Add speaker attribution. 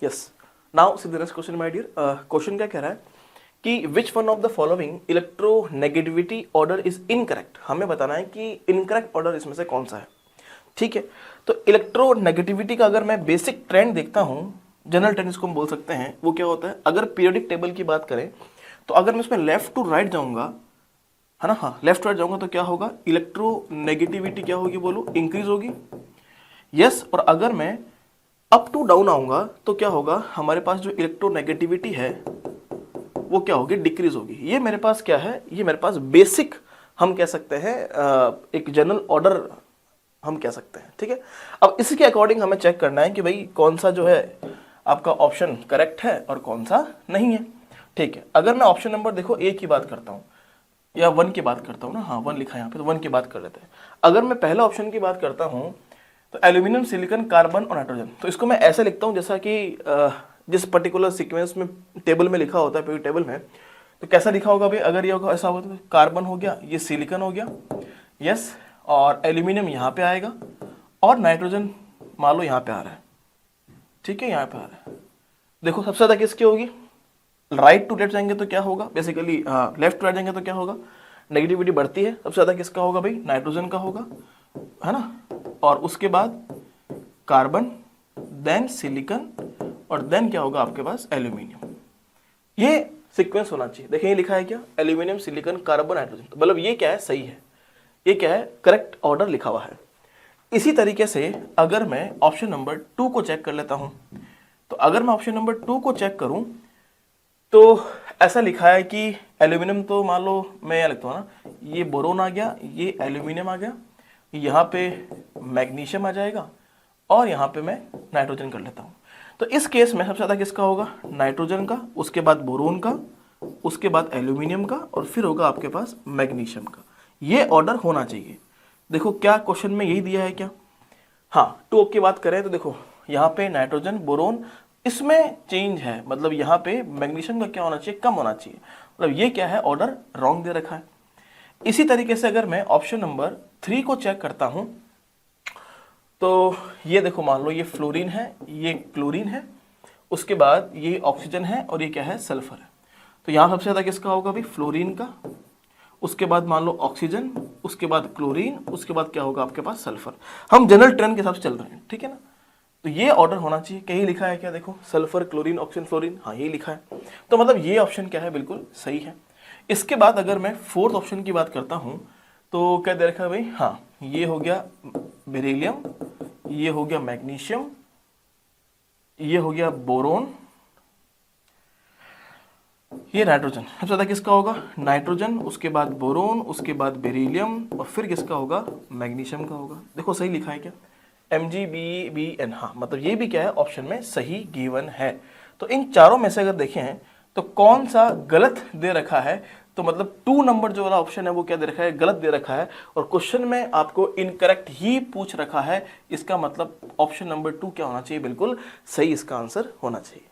Speaker 1: Yes, now see the next question my dear. Question क्या कह रहा है कि which one of the following electronegativity order is incorrect. हमें बताना है कि इनकरेक्ट ऑर्डर इसमें से कौन सा है। ठीक है, तो इलेक्ट्रोनेगेटिविटी का अगर मैं बेसिक ट्रेंड देखता हूं, जनरल ट्रेंड इसको हम बोल सकते हैं, वो क्या होता है, अगर पीरियोडिक टेबल की बात करें तो अगर मैं इसमें लेफ्ट टू राइट जाऊंगा, है ना, हाँ लेफ्ट टू राइट जाऊंगा तो क्या होगा, इलेक्ट्रोनेगेटिविटी क्या होगी बोलो, इंक्रीज होगी। यस, और अगर मैं अप टू डाउन आऊंगा तो क्या होगा, हमारे पास जो इलेक्ट्रोनेगेटिविटी है वो क्या होगी, डिक्रीज होगी। ये मेरे पास क्या है, ये मेरे पास बेसिक हम कह सकते हैं एक जनरल ऑर्डर हम कह सकते हैं। ठीक है, अब इसी के अकॉर्डिंग हमें चेक करना है कि भाई कौन सा जो है आपका ऑप्शन करेक्ट है और कौन सा नहीं है। ठीक है, अगर मैं ऑप्शन नंबर देखो ए की बात करता हूँ या 1 की बात करता हूँ ना, हाँ 1 लिखा है यहाँ पे, तो 1 की बात कर लेते हैं। अगर मैं पहला ऑप्शन की बात करता हूँ तो एल्यूमिनियम, सिलिकॉन, कार्बन और नाइट्रोजन, तो इसको मैं ऐसे लिखता हूँ जैसा कि जिस पर्टिकुलर सीक्वेंस में टेबल में लिखा होता है, पीरियोडिक टेबल में, तो कैसा लिखा होगा भाई, अगर ये होगा ऐसा होगा तो कार्बन हो गया, ये सिलिकॉन हो गया, यस, और एल्यूमिनियम यहाँ पे आएगा और नाइट्रोजन मान लो यहाँ पे आ रहा है। ठीक है, यहाँ पे आ रहा है। देखो सबसे ज्यादा किसकी होगी, राइट टू लेफ्ट जाएंगे तो क्या होगा, बेसिकली लेफ्ट टू राइट जाएंगे तो क्या होगा, नेगेटिविटी बढ़ती है, सबसे ज्यादा किसका होगा भाई, नाइट्रोजन का होगा, है ना, और उसके बाद कार्बन, देन सिलिकॉन और देन क्या होगा आपके पास, एल्यूमिनियम। ये सीक्वेंस होना चाहिए। देखिए ये लिखा है क्या, एल्यूमिनियम, सिलिकॉन, कार्बन, नाइट्रोजन, तो मतलब ये क्या है, सही है, ये क्या है, करेक्ट ऑर्डर लिखा हुआ है। इसी तरीके से अगर मैं ऑप्शन नंबर 2 को चेक कर लेता हूं, तो अगर मैं ऑप्शन नंबर 2 को चेक करूं तो ऐसा लिखा है कि एल्यूमिनियम, तो मान लो मैं यह लिखता हूं ना, ये बोरोन आ गया, ये एल्यूमिनियम आ गया, यहाँ पे मैग्नीशियम आ जाएगा और यहाँ पे मैं नाइट्रोजन कर लेता हूँ। तो इस केस में सबसे ज़्यादा किसका होगा, नाइट्रोजन का, उसके बाद बोरोन का, उसके बाद एल्यूमिनियम का और फिर होगा आपके पास मैग्नीशियम का। ये ऑर्डर होना चाहिए। देखो क्या क्वेश्चन में यही दिया है क्या, हाँ 2 की बात करें तो देखो यहाँ पे नाइट्रोजन, बोरोन, इसमें चेंज है, मतलब यहाँ पे मैग्नीशियम का क्या होना चाहिए, कम होना चाहिए, मतलब ये क्या है, ऑर्डर रॉन्ग दे रखा है। इसी तरीके से अगर मैं ऑप्शन नंबर 3 को चेक करता हूं तो ये देखो मान लो ये फ्लोरीन है, ये क्लोरीन है, उसके बाद ये ऑक्सीजन है और ये क्या है, सल्फर है। तो यहाँ सबसे ज्यादा किसका होगा भाई, फ्लोरीन का, उसके बाद मान लो ऑक्सीजन, उसके बाद क्लोरीन, उसके बाद क्या होगा आपके पास, सल्फर। हम जनरल ट्रेंड के हिसाब से चल रहे हैं, ठीक है ना, तो ये ऑर्डर होना चाहिए। कहीं लिखा है क्या, देखो सल्फर, क्लोरीन, ऑक्सीजन, फ्लोरीन, हाँ ये लिखा है, तो मतलब ये ऑप्शन क्या है, बिल्कुल सही है। इसके बाद अगर मैं 4th ऑप्शन की बात करता हूं तो क्या दे रखा है भाई, हाँ ये हो गया बेरिलियम, ये हो गया मैग्नीशियम, ये हो गया बोरोन, ये नाइट्रोजन। सबसे ज्यादा किसका होगा, नाइट्रोजन, उसके बाद बोरोन, उसके बाद बेरिलियम और फिर किसका होगा, मैग्नीशियम का होगा। देखो सही लिखा है क्या, MgBeN, हाँ मतलब ये भी क्या है, ऑप्शन में सही गिवन है। तो इन चारों में से अगर देखें तो कौन सा गलत दे रखा है, तो मतलब 2 नंबर जो वाला ऑप्शन है वो क्या दे रखा है, गलत दे रखा है, और क्वेश्चन में आपको इनकरेक्ट ही पूछ रखा है। इसका मतलब ऑप्शन नंबर 2 क्या होना चाहिए, बिल्कुल सही इसका आंसर होना चाहिए।